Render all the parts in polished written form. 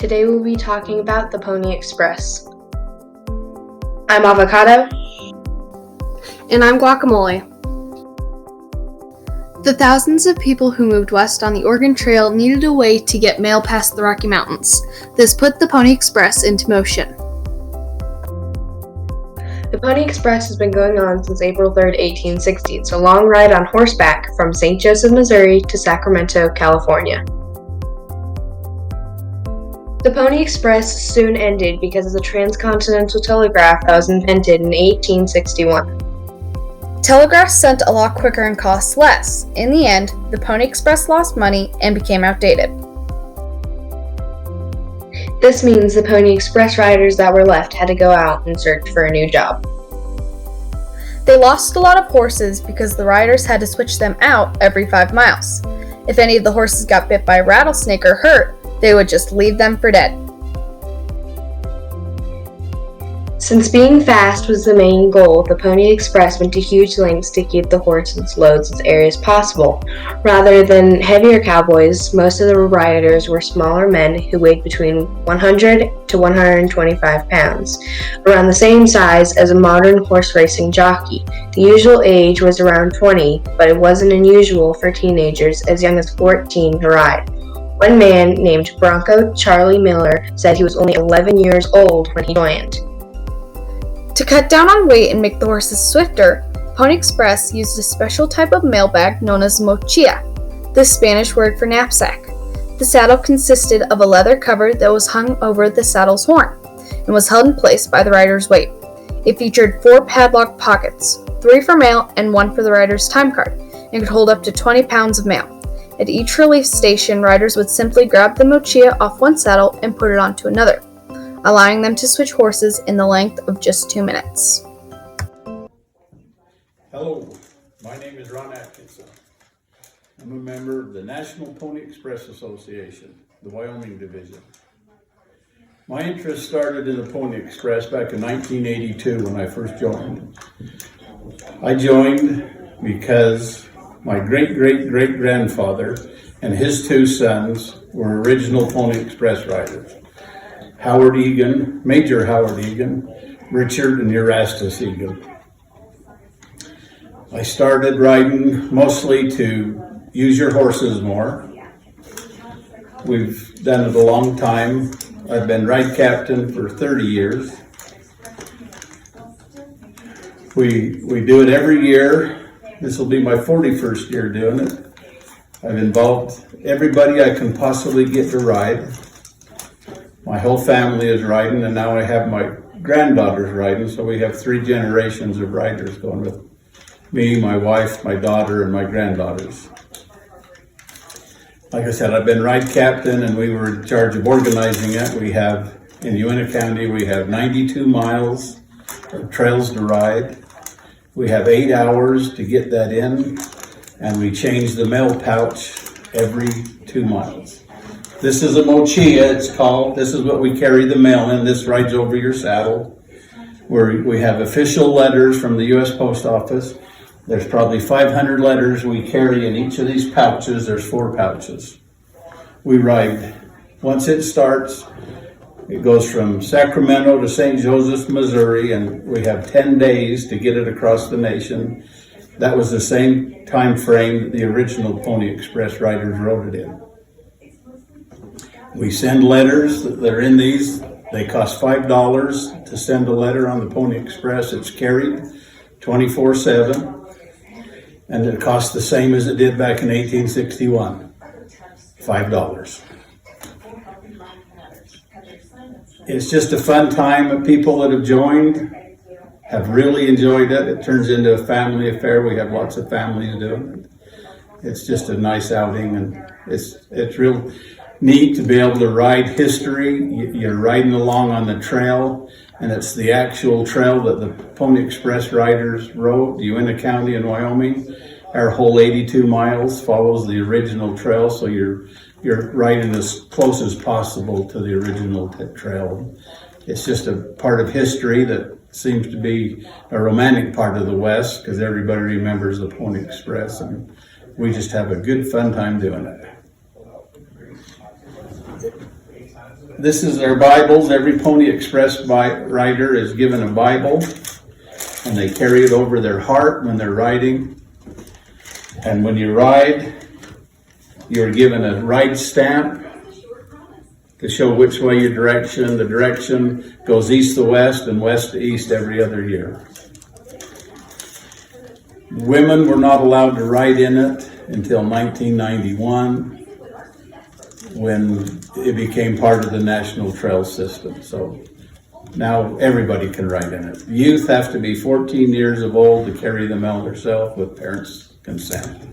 Today we'll be talking about the Pony Express. I'm Avocado. And I'm Guacamole. The thousands of people who moved west on the Oregon Trail needed a way to get mail past the Rocky Mountains. This put the Pony Express into motion. The Pony Express has been going on since April 3, 1860. It's a long ride on horseback from St. Joseph, Missouri to Sacramento, California. The Pony Express soon ended because of the transcontinental telegraph that was invented in 1861. Telegraphs sent a lot quicker and cost less. In the end, the Pony Express lost money and became outdated. This means the Pony Express riders that were left had to go out and search for a new job. They lost a lot of horses because the riders had to switch them out every 5 miles. If any of the horses got bit by a rattlesnake or hurt, they would just leave them for dead. Since being fast was the main goal, the Pony Express went to huge lengths to keep the horses' loads as airy as possible. Rather than heavier cowboys, most of the riders were smaller men who weighed between 100 to 125 pounds, around the same size as a modern horse racing jockey. The usual age was around 20, but it wasn't unusual for teenagers as young as 14 to ride. One man named Bronco Charlie Miller said he was only 11 years old when he joined. To cut down on weight and make the horses swifter, Pony Express used a special type of mail bag known as mochila, the Spanish word for knapsack. The saddle consisted of a leather cover that was hung over the saddle's horn and was held in place by the rider's weight. It featured 4 padlocked pockets, 3 for mail and 1 for the rider's time card, and could hold up to 20 pounds of mail. At each relief station, riders would simply grab the mochila off one saddle and put it onto another, allowing them to switch horses in the length of just 2 minutes. Hello, my name is Ron Atkinson. I'm a member of the National Pony Express Association, the Wyoming division. My interest started in the Pony Express back in 1982 when I first joined. I joined because my great-great-great-grandfather and his 2 sons were original Pony Express riders. Howard Egan, Major Howard Egan, Richard and Erastus Egan. I started riding mostly to use your horses more. We've done it a long time. I've been ride captain for 30 years. We do it every year. This will be my 41st year doing it. I've involved everybody I can possibly get to ride. My whole family is riding, and now I have my granddaughters riding, so we have 3 generations of riders going with me, my wife, my daughter, and my granddaughters. Like I said, I've been ride captain, and we were in charge of organizing it. We have, in Uintah County, we have 92 miles of trails to ride. We have 8 hours to get that in, and we change the mail pouch every 2 miles. This is a mochila, it's called. This is what we carry the mail in. This rides over your saddle. We have official letters from the U.S. Post Office. There's probably 500 letters we carry in each of these pouches. There's 4 pouches. We ride, once it starts, it goes from Sacramento to St. Joseph, Missouri, and we have 10 days to get it across the nation. That was the same time frame that the original Pony Express riders rode it in. We send letters that are in these. They cost $5 to send a letter on the Pony Express. It's carried 24/7, and it costs the same as it did back in 1861, $5. It's just a fun time. People that have joined have really enjoyed it. It turns into a family affair. We have lots of families doing it. It's just a nice outing, and it's real neat to be able to ride history. You're riding along on the trail, and it's the actual trail that the Pony Express riders rode, Uintah County in Wyoming. Our whole 82 miles follows the original trail, so you're riding as close as possible to the original trail. It's just a part of history that seems to be a romantic part of the West, because everybody remembers the Pony Express, and we just have a good fun time doing it. This is their Bibles. Every Pony Express rider is given a Bible, and they carry it over their heart when they're riding. And when you ride, you're given a ride stamp to show which way your direction. The direction goes east to west and west to east every other year. Women were not allowed to ride in it until 1991, when it became part of the National Trail System. So now everybody can ride in it. Youth have to be 14 years of old to carry them out themselves with parents' consent.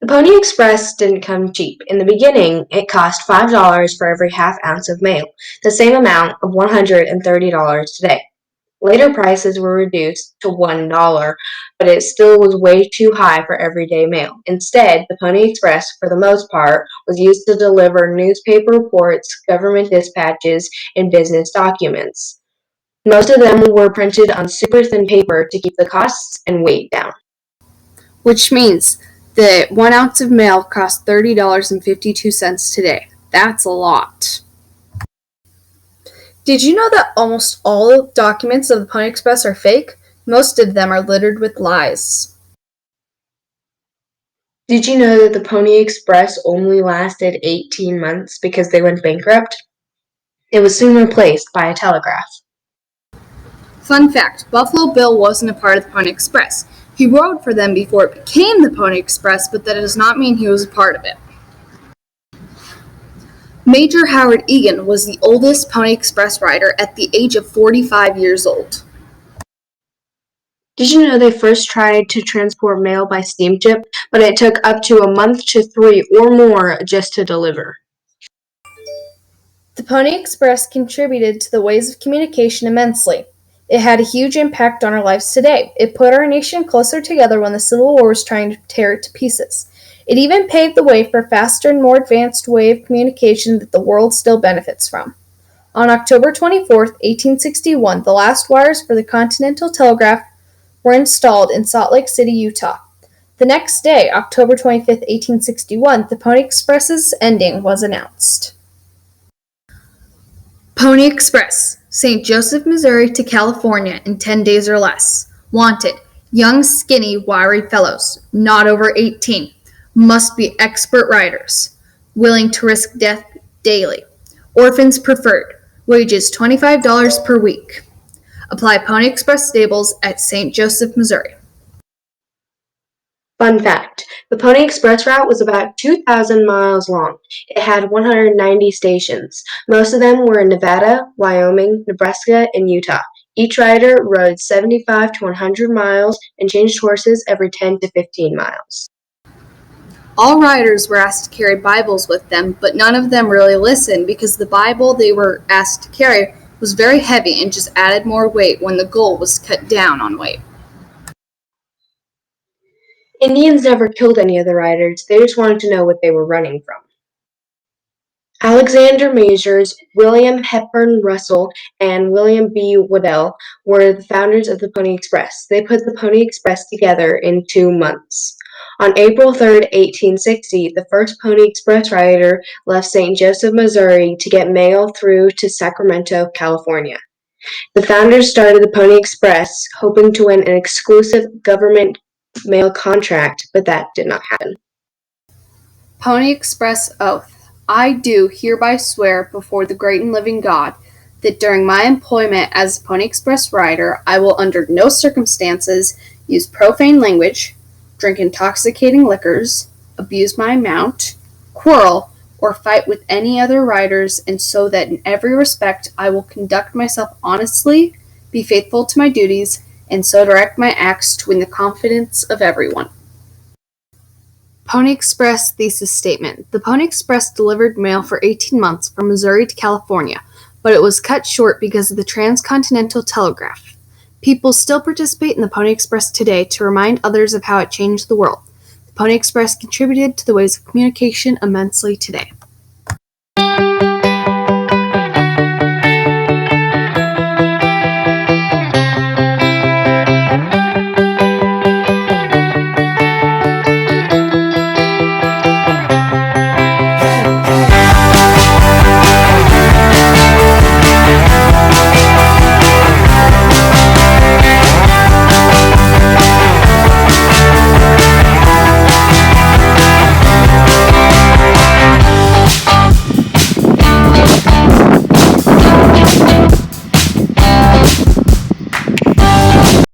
The Pony Express didn't come cheap. In the beginning, it cost $5 for every half ounce of mail, the same amount of $130 today. Later prices were reduced to $1, but it still was way too high for everyday mail. Instead, the Pony Express, for the most part, was used to deliver newspaper reports, government dispatches, and business documents. Most of them were printed on super thin paper to keep the costs and weight down. Which means that 1 ounce of mail costs $30.52 today. That's a lot. Did you know that almost all documents of the Pony Express are fake? Most of them are littered with lies. Did you know that the Pony Express only lasted 18 months because they went bankrupt? It was soon replaced by a telegraph. Fun fact, Buffalo Bill wasn't a part of the Pony Express. He rode for them before it became the Pony Express, but that does not mean he was a part of it. Major Howard Egan was the oldest Pony Express rider at the age of 45 years old. Did you know they first tried to transport mail by steamship, but it took up to a month to 3 or more just to deliver? The Pony Express contributed to the ways of communication immensely. It had a huge impact on our lives today. It put our nation closer together when the Civil War was trying to tear it to pieces. It even paved the way for a faster and more advanced way of communication that the world still benefits from. On October 24, 1861, the last wires for the Continental Telegraph were installed in Salt Lake City, Utah. The next day, October 25, 1861, the Pony Express's ending was announced. Pony Express, St. Joseph, Missouri to California in 10 days or less. Wanted, young, skinny, wiry fellows, not over 18. Must be expert riders, willing to risk death daily. Orphans preferred, wages $25 per week. Apply Pony Express stables at St. Joseph, Missouri. Fun fact, the Pony Express route was about 2,000 miles long. It had 190 stations. Most of them were in Nevada, Wyoming, Nebraska, and Utah. Each rider rode 75 to 100 miles and changed horses every 10 to 15 miles. All riders were asked to carry Bibles with them, but none of them really listened because the Bible they were asked to carry was very heavy and just added more weight when the goal was cut down on weight. Indians never killed any of the riders, they just wanted to know what they were running from. Alexander Majors, William Hepburn Russell, and William B. Waddell were the founders of the Pony Express. They put the Pony Express together in 2 months. On April 3, 1860, the first Pony Express rider left St. Joseph, Missouri to get mail through to Sacramento, California. The founders started the Pony Express hoping to win an exclusive government mail contract, but that did not happen. Pony Express Oath. I do hereby swear before the great and living God that during my employment as a Pony Express rider, I will under no circumstances use profane language, drink intoxicating liquors, abuse my mount, quarrel, or fight with any other riders, and so that in every respect I will conduct myself honestly, be faithful to my duties, and so direct my acts to win the confidence of everyone. Pony Express Thesis Statement. The Pony Express delivered mail for 18 months from Missouri to California, but it was cut short because of the Transcontinental Telegraph. People still participate in the Pony Express today to remind others of how it changed the world. The Pony Express contributed to the ways of communication immensely today.